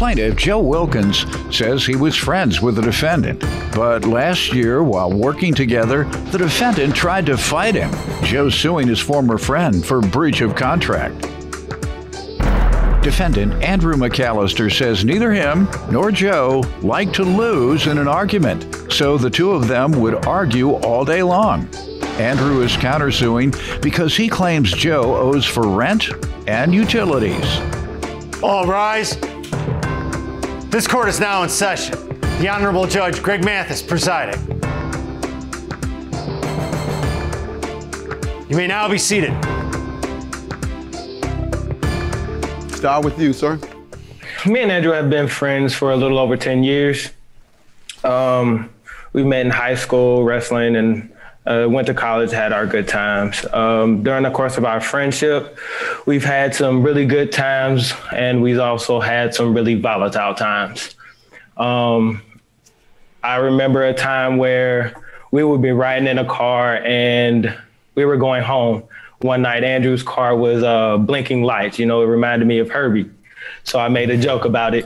plaintiff, Joe Wilkins, says he was friends with the defendant. But last year, while working together, the defendant tried to fight him. Joe's suing his former friend for breach of contract. Defendant Andrew McAllister says neither him nor Joe like to lose in an argument, so the two of them would argue all day long. Andrew is countersuing because he claims Joe owes for rent and utilities. All rise. This court is now in session. The Honorable Judge Greg Mathis presiding. You may now be seated. Start with you, sir. Me and Andrew have been friends for a little over 10 years. We met in high school, wrestling, and went to college, had our good times. During the course of our friendship, we've had some really good times, and we've also had some really volatile times. I remember a time where we would be riding in a car and we were going home. One night, Andrew's car was blinking lights. You know, it reminded me of Herbie. So I made a joke about it.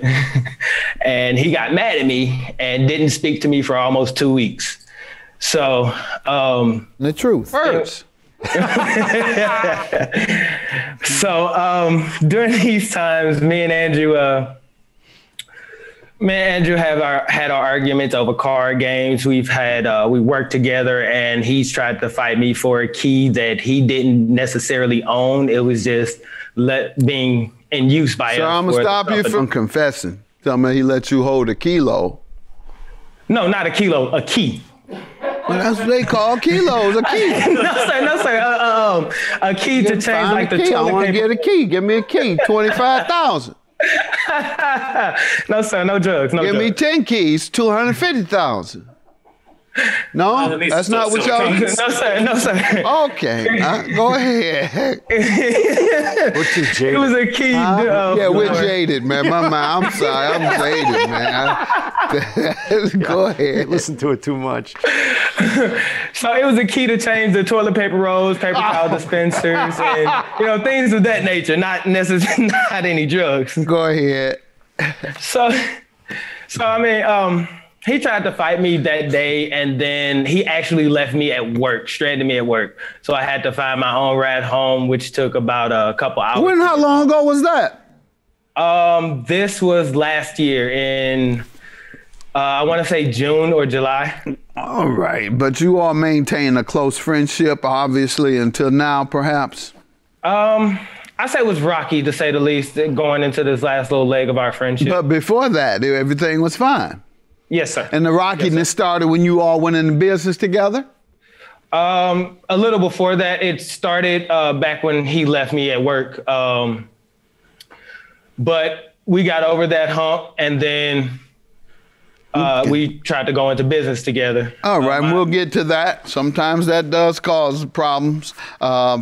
And he got mad at me and didn't speak to me for almost 2 weeks. So the truth first. So during these times, me and Andrew have had our arguments over card games. We've had we worked together, and he's tried to fight me for a key that he didn't necessarily own. It was just being in use by us. So I'm gonna stop you from confessing. Tell me he let you hold a kilo. No, not a kilo, a key. Well, that's what they call kilos, a key. No, sir. A key to change like the toilet paper. I want to get a key. Give me a key. 25,000. No, sir. No drugs. No Give drugs. me 10 keys. 250,000. No, that's not what y'all. No, sir. No, sir. Okay, go ahead. What you jaded? It was a key. Yeah, we're jaded, man. I'm sorry, I'm jaded, man. Go ahead. Listen to it too much. So it was a key to change the toilet paper rolls, paper towel dispensers, and things of that nature. Not necessarily, not any drugs. Go ahead. So I mean, he tried to fight me that day, and then he actually left me at work, stranded me at work. So I had to find my own ride home, which took about a couple hours. How long ago was that? This was last year in, I want to say June or July. All right, but you all maintain a close friendship, obviously, until now, perhaps? I say it was rocky, to say the least, going into this last little leg of our friendship. But before that, everything was fine? Yes, sir. And the rockiness started when you all went into business together? A little before that. It started back when he left me at work. But we got over that hump, and then we tried to go into business together. All right, and we'll get to that. Sometimes that does cause problems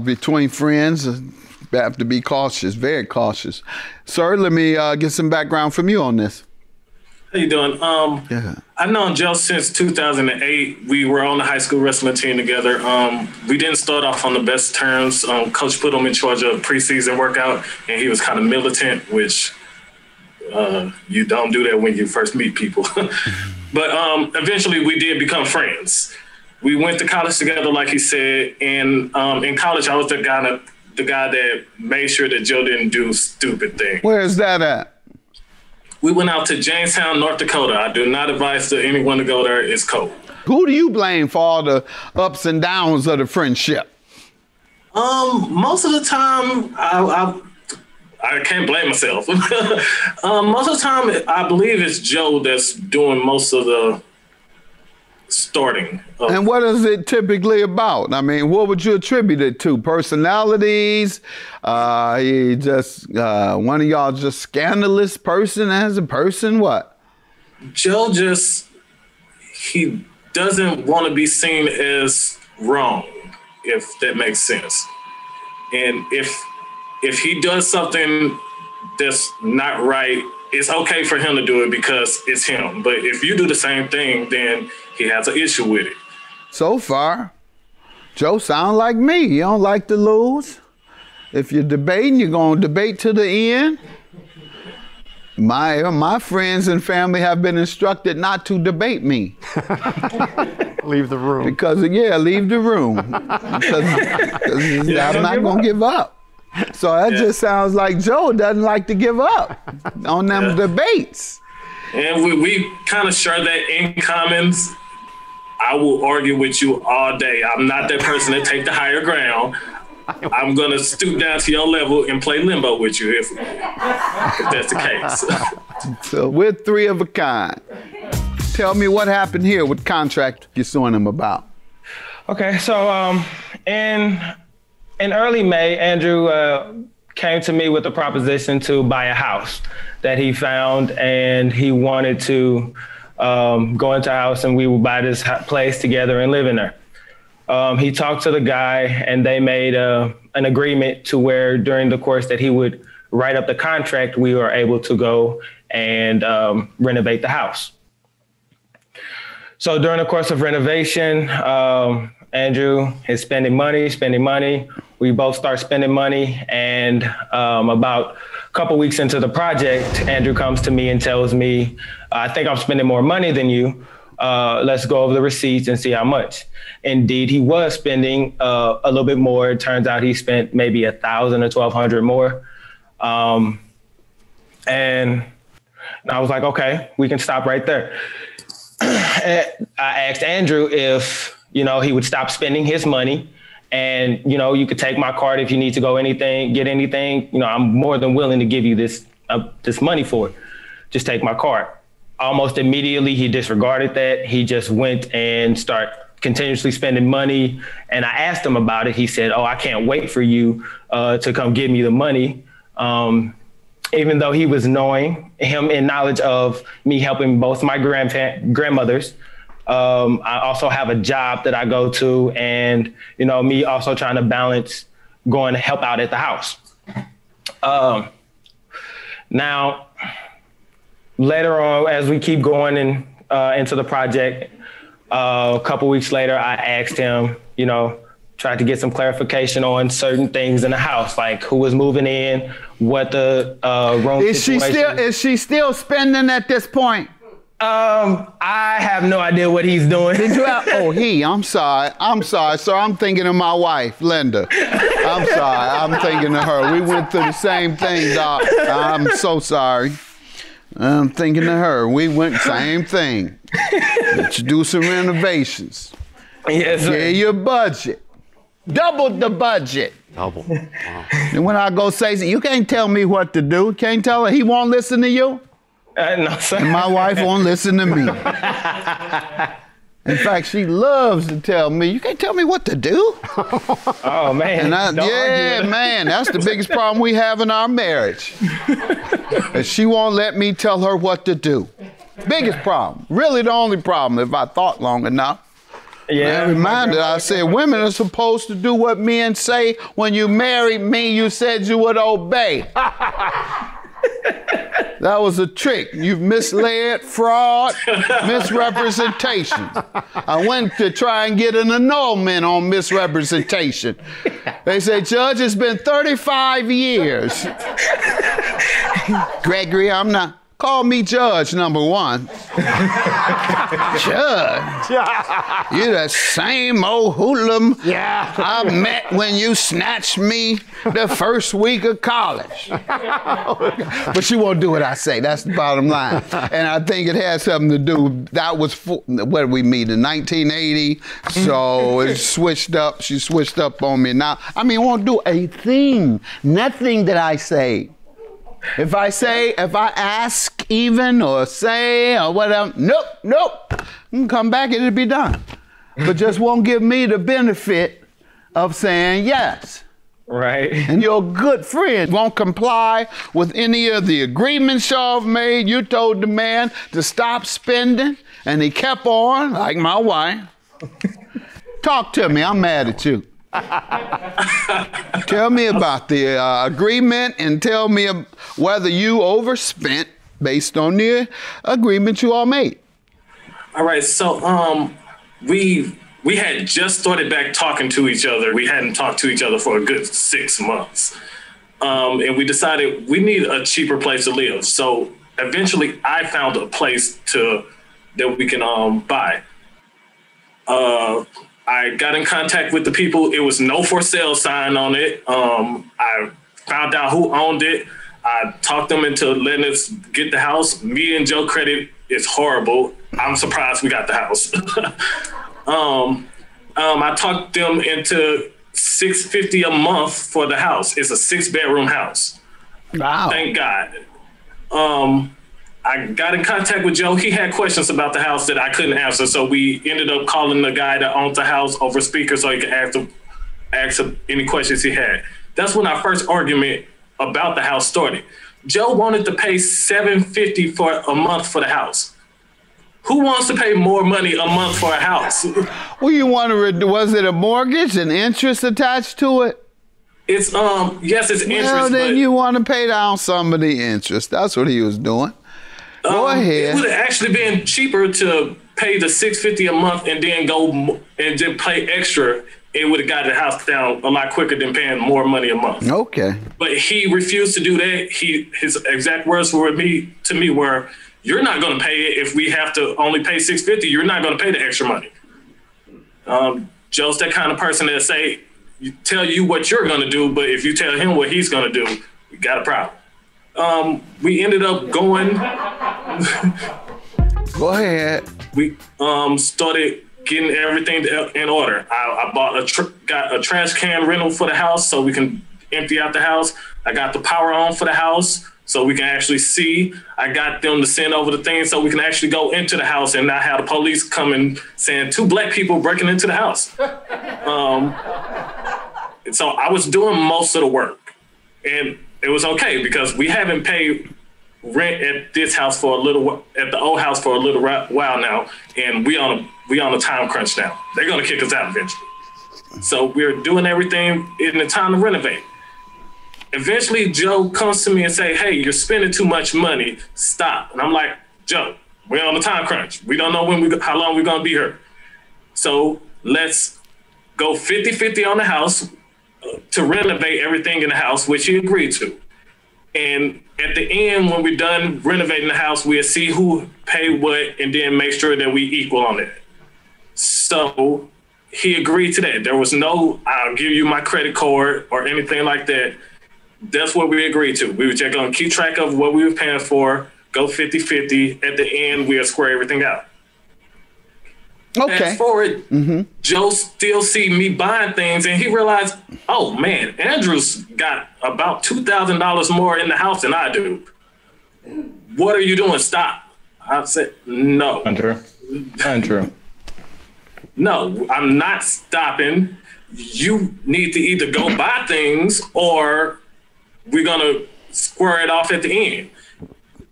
between friends. You have to be cautious, very cautious. Sir, let me get some background from you on this. How you doing? I've known Joe since 2008. We were on the high school wrestling team together. We didn't start off on the best terms. Coach put him in charge of preseason workout, and he was kind of militant, which you don't do that when you first meet people. But eventually we did become friends. We went to college together, like he said, and in college I was the guy that made sure that Joe didn't do stupid things. Where is that at? We went out to Jamestown, North Dakota. I do not advise to anyone to go there. It's cold. Who do you blame for all the ups and downs of the friendship? Most of the time, I can't blame myself. Most of the time, I believe it's Joe that's doing most of the starting. And what is it typically about? I mean, what would you attribute it to? Personalities? He just one of y'all just scandalous person as a person? What? Joe he doesn't want to be seen as wrong, if that makes sense. And if he does something that's not right, it's okay for him to do it because it's him. But if you do the same thing, then he has an issue with it. So far, Joe sound like me. You don't like to lose. If you're debating, you're going to debate to the end. My friends and family have been instructed not to debate me. Leave the room. Because, leave the room. Because I'm not going to give up. So that just sounds like Joe doesn't like to give up on them debates. And we kind of share that in commons. I will argue with you all day. I'm not that person that take the higher ground. I'm going to stoop down to your level and play limbo with you if that's the case. So we're three of a kind. Tell me what happened here with contract you're suing them about. Okay, so in early May, Andrew came to me with a proposition to buy a house that he found, and he wanted to go into a house and we would buy this place together and live in there. He talked to the guy and they made an agreement to where during the course that he would write up the contract, we were able to go and renovate the house. So during the course of renovation, Andrew is spending money. We both start spending money. And about a couple weeks into the project, Andrew comes to me and tells me, I think I'm spending more money than you. Let's go over the receipts and see how much. Indeed, he was spending a little bit more. It turns out he spent maybe $1,000 or $1,200 more. And I was like, okay, we can stop right there. I asked Andrew if, he would stop spending his money and, you could take my card if you need to go get anything, I'm more than willing to give you this money for it. Just take my card. Almost immediately, he disregarded that. He just went and started continuously spending money. And I asked him about it. He said, oh, I can't wait for you to come give me the money. Even though he was knowing him in knowledge of me helping both my grandmothers. I also have a job that I go to and, me also trying to balance going to help out at the house. Now, later on, as we keep going into the project, a couple weeks later, I asked him, tried to get some clarification on certain things in the house, like who was moving in, what the room situation. Is she still spending at this point? I have no idea what he's doing. Did you have, I'm sorry, sir. I'm thinking of my wife, Linda. I'm sorry, I'm thinking of her. We went through the same thing, Doc. I'm so sorry. I'm thinking of her. We went same thing. Let's do some renovations. Yes, sir. Yeah, your budget. Double the budget. Double. Wow. And when I go say, you can't tell me what to do. Can't tell her he won't listen to you. No, sir. And my wife won't listen to me. In fact, she loves to tell me, you can't tell me what to do. Oh, man. And man, that's the biggest problem we have in our marriage. And she won't let me tell her what to do. Biggest problem. Really the only problem if I thought long enough. Yeah. I said, women are supposed to do what men say. When you married me, you said you would obey. That was a trick. You've misled, fraud, misrepresentation. I went to try and get an annulment on misrepresentation. They say, Judge, it's been 35 years. Gregory, I'm not. Call me Judge, number one. Judge? You're the same old hoodlum I met when you snatched me the first week of college. But you won't do what I say. That's the bottom line. And I think it has something to do, that was, what did we meet, in 1980? So it switched up. She switched up on me now. I mean, won't do a thing. Nothing that I say. If I ask even or say or whatever, nope. Come back, it'll be done. But just won't give me the benefit of saying yes. Right. And your good friend won't comply with any of the agreements y'all have made. You told the man to stop spending, and he kept on, like my wife. Talk to me, I'm mad at you. Tell me about the agreement and tell me whether you overspent based on the agreement you all made. All right, so we had just started back talking to each other. We hadn't talked to each other for a good 6 months. And we decided we need a cheaper place to live. So eventually I found a place that we can buy. I got in contact with the people. It was no for sale sign on it. I found out who owned it. I talked them into letting us get the house. Me and Joe credit is horrible. I'm surprised we got the house. I talked them into $650 a month for the house. It's a 6-bedroom house. Wow. Thank God. I got in contact with Joe. He had questions about the house that I couldn't answer. So we ended up calling the guy that owns the house over speaker so he could ask him any questions he had. That's when our first argument about the house started. Joe wanted to pay $750 for a month for the house. Who wants to pay more money a month for a house? Well, you want to, was it a mortgage and interest attached to it? It's, yes, it's interest. Well, then you want to pay down some of the interest. That's what he was doing. Go ahead. It would have actually been cheaper to pay the $650 a month and then go and just pay extra. It would have got the house down a lot quicker than paying more money a month. Okay. But he refused to do that. His exact words to me were, "You're not going to pay it if we have to only pay $650. You're not going to pay the extra money." Joe's that kind of person that tell you what you're going to do, but if you tell him what he's going to do, we got a problem. We ended up going. Go ahead. We started getting everything in order. I bought got a trash can rental for the house so we can empty out the house. I got the power on for the house so we can actually see. I got them to send over the things so we can actually go into the house and not have the police coming saying 2 black people breaking into the house. So I was doing most of the work, and it was okay because we haven't paid rent at this house at the old house for a little while now, and we on a time crunch now. They're gonna kick us out eventually. So we're doing everything in the time to renovate. Eventually, Joe comes to me and say, "Hey, you're spending too much money. Stop." And I'm like, "Joe, we're on a time crunch. We don't know how long we're gonna be here. So let's go 50-50 on the house to renovate everything in the house," which he agreed to. And at the end, when we're done renovating the house, we'll see who paid what and then make sure that we equal on it. So he agreed to that. There was no, "I'll give you my credit card" or anything like that. That's what we agreed to. We were just going to keep track of what we were paying for, go 50-50. At the end, we'll square everything out. Okay. Fast forward, Joe still see me buying things, and he realized, "Oh man, Andrew's got about $2,000 more in the house than I do. What are you doing? Stop." I said, "No. Andrew. No, I'm not stopping. You need to either go buy things or we're gonna square it off at the end."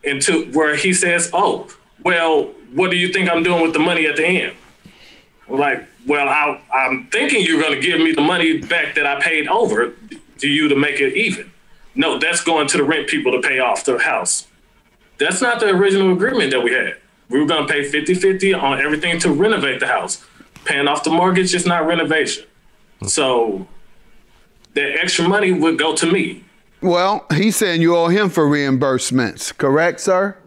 And to where he says, "Oh, well, what do you think I'm doing with the money at the end?" Like, "Well, I'm thinking you're going to give me the money back that I paid over to you to make it even." "No, that's going to the rent people to pay off the house." That's not the original agreement that we had. We were going to pay 50-50 on everything to renovate the house. Paying off the mortgage is not renovation. So the extra money would go to me. Well, he's saying you owe him for reimbursements, correct, sir?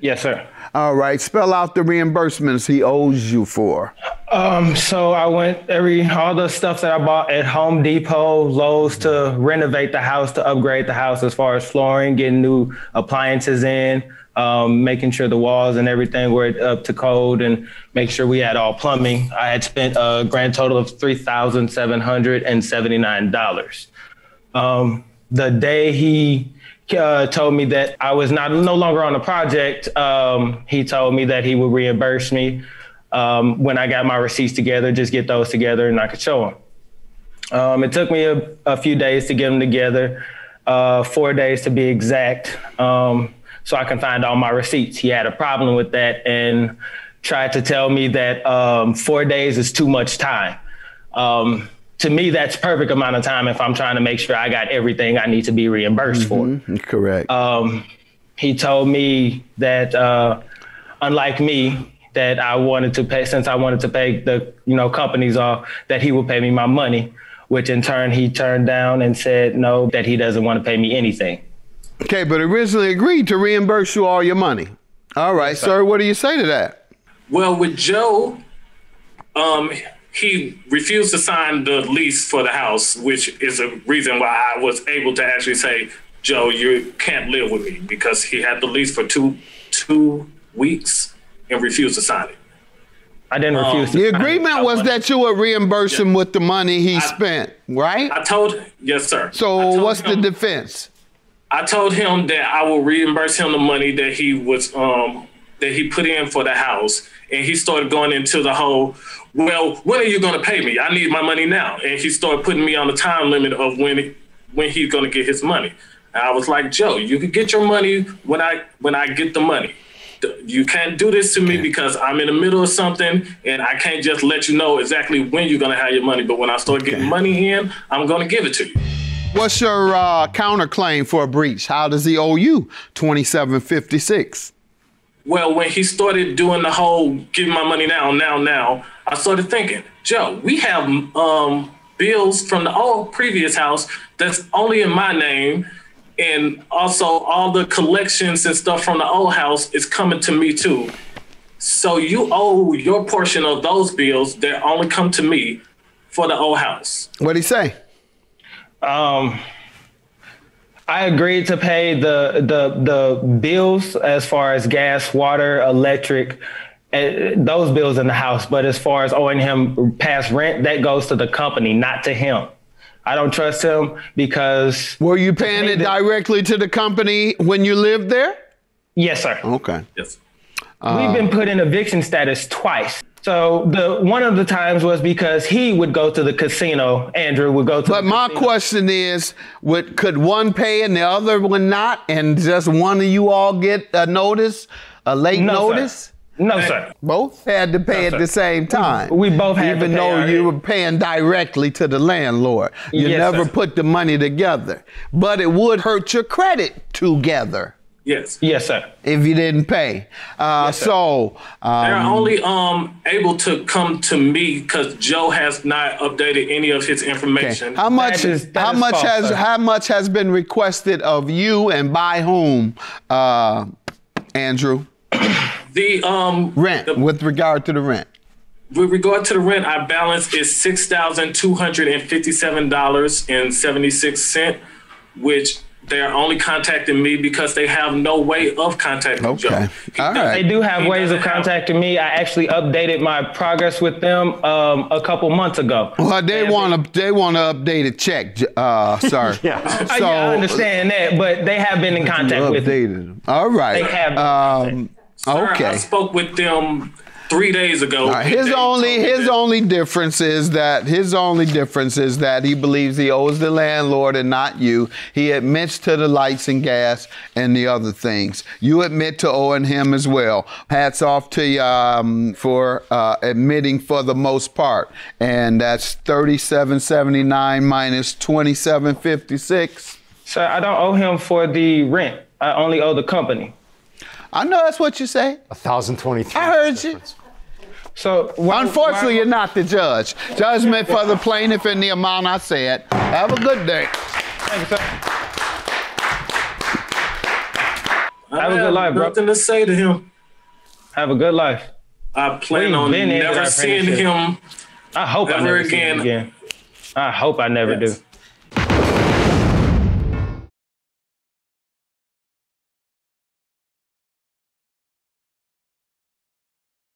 Yes, sir. All right. Spell out the reimbursements he owes you for. So I went all the stuff that I bought at Home Depot, Lowe's to renovate the house, to upgrade the house as far as flooring, getting new appliances in, making sure the walls and everything were up to code and make sure we had all plumbing. I had spent a grand total of $3,779. The day he told me that I was no longer on the project, he told me that he would reimburse me when I got my receipts together, just get those together and I could show him. It took me a few days to get them together, 4 days to be exact, so I can find all my receipts. He had a problem with that and tried to tell me that 4 days is too much time. To me, that's perfect amount of time if I'm trying to make sure I got everything I need to be reimbursed for. Correct. He told me that, unlike me, that I wanted to pay, since I wanted to pay the companies off, that he would pay me my money, which in turn he turned down and said no, that he doesn't want to pay me anything. Okay, but originally agreed to reimburse you all your money. All right, sir, what do you say to that? Well, with Joe, he refused to sign the lease for the house, which is a reason why I was able to actually say, Joe, you can't live with me, because he had the lease for two weeks and refused to sign it. I didn't refuse to The sign agreement it. was that you would reimburse him with the money he spent, right? Yes, sir. So what's the defense? I told him that I will reimburse him the money that he was that he put in for the house, and he started going into the whole, well, when are you going to pay me? I need my money now. And he started putting me on the time limit of when he's going to get his money. And I was like, Joe, you can get your money when I get the money. You can't do this to me because I'm in the middle of something, and I can't just let you know exactly when you're going to have your money. But when I start getting money in, I'm going to give it to you. What's your counterclaim for a breach? How does he owe you $27.56? Well, when he started doing the whole give my money now, I started thinking, Joe, we have bills from the previous house that's only in my name. And also all the collections and stuff from the old house is coming to me too. So you owe your portion of those bills that only come to me for the old house. What'd he say? I agreed to pay the bills as far as gas, water, electric, those bills in the house. But as far as owing him past rent, that goes to the company, not to him. I don't trust him because... Were you paying it directly to the company when you lived there? Yes, sir. Okay. Yes. We've been put in eviction status twice. So one of the times was because he would go to the casino. Andrew would go to the casino. But my question is, could one pay and the other one not? And just one of you all get a notice, a late notice? Sir. No, sir. Both had to pay at the same time. We both had to pay. Even though you were paying directly to the landlord. You never put the money together. But it would hurt your credit together. Yes. Yes, sir. If you didn't pay. So they're only able to come to me because Joe has not updated any of his information. Okay. How much has been requested of you and by whom, Andrew? The rent, with regard to the rent. With regard to the rent, our balance is $6,257.76, which they're only contacting me because they have no way of contacting Joe. All right. They do have ways of contacting me. I actually updated my progress with them a couple months ago. Well, they want to update a check, sir. Yeah. So, I understand that, but they have been in contact with me. All right. They have. Okay. I spoke with them 3 days ago. Right. His only difference is that he believes he owes the landlord and not you. He admits to the lights and gas and the other things. You admit to owing him as well. Hats off to you for admitting for the most part. And that's $37.79 minus $27.56. Sir, I don't owe him for the rent. I only owe the company. I know that's what you say. 1,023. I heard you. So unfortunately, you're not the judge. Judgment for the plaintiff in the amount I said. Have a good day. Thank you, sir. Have a good life, bro. Nothing to say to him. Have a good life. I plan on never seeing him. I hope I never see him again. I hope I never do.